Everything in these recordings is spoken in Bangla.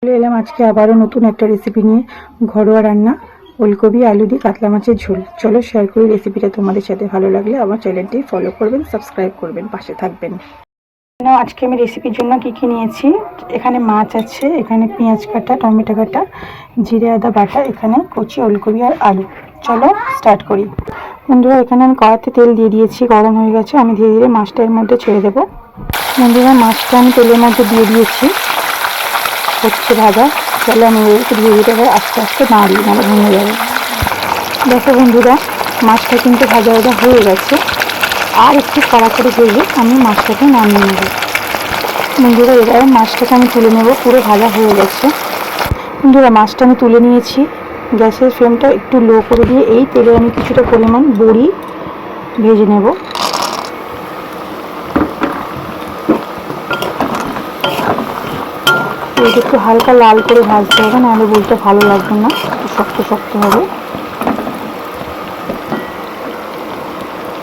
চলে এলাম আজকে আবারও নতুন একটা রেসিপি নিয়ে। ঘরোয়া রান্না, ওলকপি আলু দিয়ে কাতলা মাছের ঝোল। চলো শেয়ার করি রেসিপিটা। তোমাদের সাথে ভালো লাগলে আমার চ্যানেলটি ফলো করবেন, সাবস্ক্রাইব করবেন, পাশে থাকবেন। আজকে আমি রেসিপির জন্য কি কি নিয়েছি, এখানে মাছ আছে, এখানে পেঁয়াজ কাটা, টমেটো কাটা, জিরে আদা বাটা, এখানে কচি ওলকপি আর আলু। চলো স্টার্ট করি। বন্ধুরা, এখানে আমি কড়াতে তেল দিয়ে দিয়েছি, গরম হয়ে গেছে। আমি ধীরে ধীরে মাছটা এর মধ্যে ছেড়ে দেবো। বন্ধুরা, মাছটা আমি তেলের মধ্যে দিয়ে দিয়েছি, হচ্ছে ভাজা। চলো আমি একটু ধীরে ধীরে আস্তে আস্তে নাড়ি, নাহলে ভেঙে যাবে। দেখো বন্ধুরা, মাছটা কিন্তু ভাজা ভাজা হয়ে গেছে। আর একটু কড়াকড়ি ভেজে আমি মাছটাকে নামিয়ে নেব। বন্ধুরা, এবারে মাছটাকে আমি তুলে নেব, পুরো ভাজা হয়ে গেছে। বন্ধুরা, মাছটা আমি তুলে নিয়েছি। গ্যাসের ফ্লেমটা একটু লো করে দিয়ে এই তেলে আমি কিছুটা পরিমাণ বড়ি ভেজে নেব। এটা একটু হালকা লাল করে ভাজতে হবে, নাহলে বড়িটা ভালো লাগবে না, একটু শক্ত শক্ত হবে।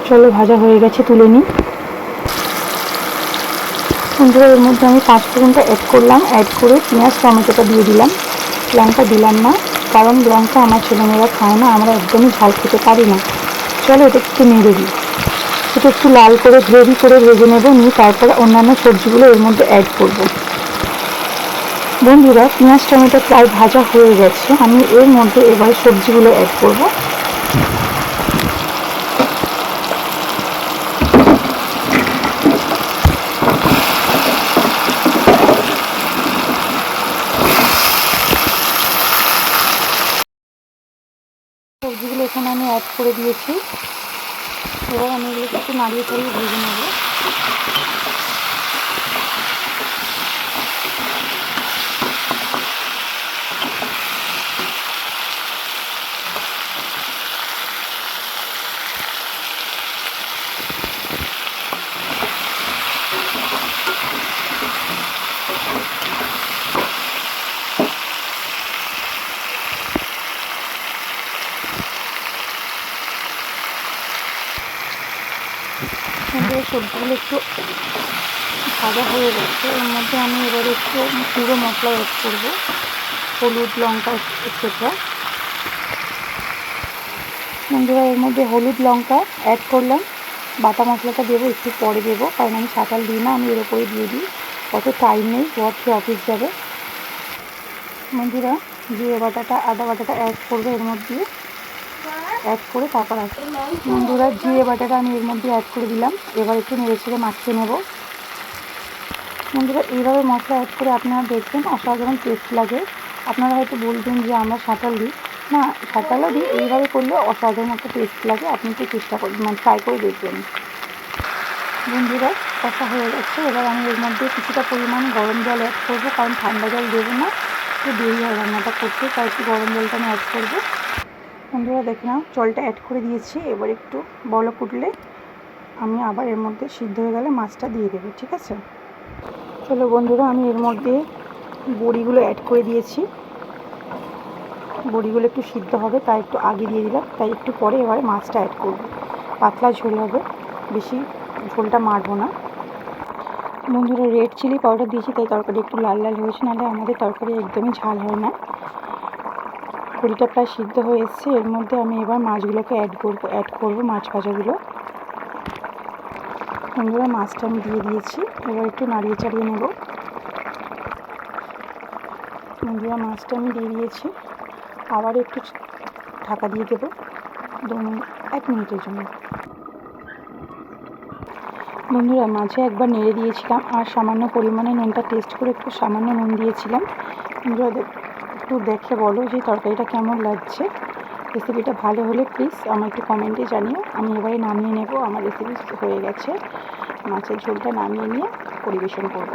চলো, ভাজা হয়ে গেছে, তুলে নিই। বন্ধুরা, এর মধ্যে আমি 5 ফোড়নটা অ্যাড করলাম, অ্যাড করে পেঁয়াজ টমেটোটা দিয়ে দিলাম। লঙ্কা দিলাম না, কারণ লঙ্কা আমার ছেলেমেয়েরা খায় না, আমরা একদমই ঝাল খেতে পারি না। চলো এটা একটু নেড়ে দিই। এটা একটু লাল করে গ্রেভি করে ভেজে নেব, নিয়ে তারপরে অন্যান্য সবজিগুলো এর মধ্যে অ্যাড করব। বন্ধুরা, পেঁয়াজ টমেটো প্রায় ভাজা হয়ে গেছে। আমি এর মধ্যে এবার সবজিগুলো অ্যাড করব। সবজিগুলো এখানে আমি অ্যাড করে দিয়েছি। এবার আমি এগুলো একটু নাড়িয়ে চাড়িয়ে ভেজে নেব। সবজিগুলো একটু ভাজা হয়ে গেছে। এর মধ্যে আমি এবারে একটু গুঁড়ো মশলা অ্যাড করব, হলুদ, লঙ্কা এক্সেট্রা। বন্ধুরা, এর মধ্যে হলুদ লঙ্কা অ্যাড করলাম। বাটা মশলাটা দেবো একটু পরে দেবো, কারণ আমি ছাঁটাল দিই না, আমি এর উপরে দিয়ে দিই। অত টাইম নেই, বর খেয়ে অফিস যাবে। বন্ধুরা, জিরে বাটাটা, আদা বাটাটা অ্যাড করবো এর মধ্যে, অ্যাড করে তারপর আসবে। বন্ধুরা, জিরে বাটাটা আমি এর মধ্যে অ্যাড করে দিলাম। এবার একটু নেড়ে ছেড়ে মাখিয়ে নেব। বন্ধুরা, এইভাবে মশলা অ্যাড করে আপনারা দেখবেন অসাধারণ টেস্ট লাগে। আপনারা হয়তো বলবেন যে আমরা শাঁটাল দিই, না শাঁটালও দিই, এইভাবে করলে অসাধারণ একটা টেস্ট লাগে। আপনি একটু চেষ্টা করবেন, মানে ট্রাই করে দেখবেন। বন্ধুরা, কষা হয়ে গেছে। এবার আমি এর মধ্যে কিছুটা পরিমাণ গরম জল অ্যাড করবো, কারণ ঠান্ডা জল দেবো না, একটু দেরি হয় রান্নাটা করতে, তাই একটু গরম জলটা আমি অ্যাড করবো। বন্ধুরা, দেখে নাও, জলটা অ্যাড করে দিয়েছি। এবার একটু বলক উঠলে আমি আবার এর মধ্যে সিদ্ধ হয়ে গেলে মাছটা দিয়ে দেবো, ঠিক আছে? চলো বন্ধুরা, আমি এর মধ্যে বড়িগুলো অ্যাড করে দিয়েছি। বড়িগুলো একটু সিদ্ধ হবে, তাই একটু আগে দিয়ে দিলাম, তাই একটু পরে এবারে মাছটা অ্যাড করব। পাতলা ঝোল হবে, বেশি ঝোলটা মারবো না। বন্ধুরা, রেড চিলি পাউডার দিয়েছি, তাই তরকারি একটু লাল লাল হয়েছে, নাহলে আমাদের তরকারি একদমই ঝাল হয় না। বড়িটা প্রায় সিদ্ধ হয়ে এসছে। এর মধ্যে আমি এবার মাছগুলোকে অ্যাড করবো মাছ ভাজাগুলো। বন্ধুরা, মাছটা আমি দিয়ে দিয়েছি, এবার একটু নাড়িয়ে চাড়িয়ে নেব। বন্ধুরা, মাছটা আমি দিয়ে দিয়েছি, আবার একটু ঢাকা দিয়ে দেবো 1 মিনিটের জন্য। বন্ধুরা, মাঝে একবার নেড়ে দিয়েছিলাম, আর সামান্য পরিমাণে নুনটা টেস্ট করে একটু সামান্য নুন দিয়েছিলাম। বন্ধুরা, একটু দেখে বলো যে তরকারিটা কেমন লাগছে। রেসিপিটা ভালো হলে প্লিজ আমার একটু কমেন্টে জানিও। আমি এবারে নামিয়ে নেব, আমার রেসিপি হয়ে গেছে। মাছের ঝোলটা নামিয়ে নিয়ে পরিবেশন করব।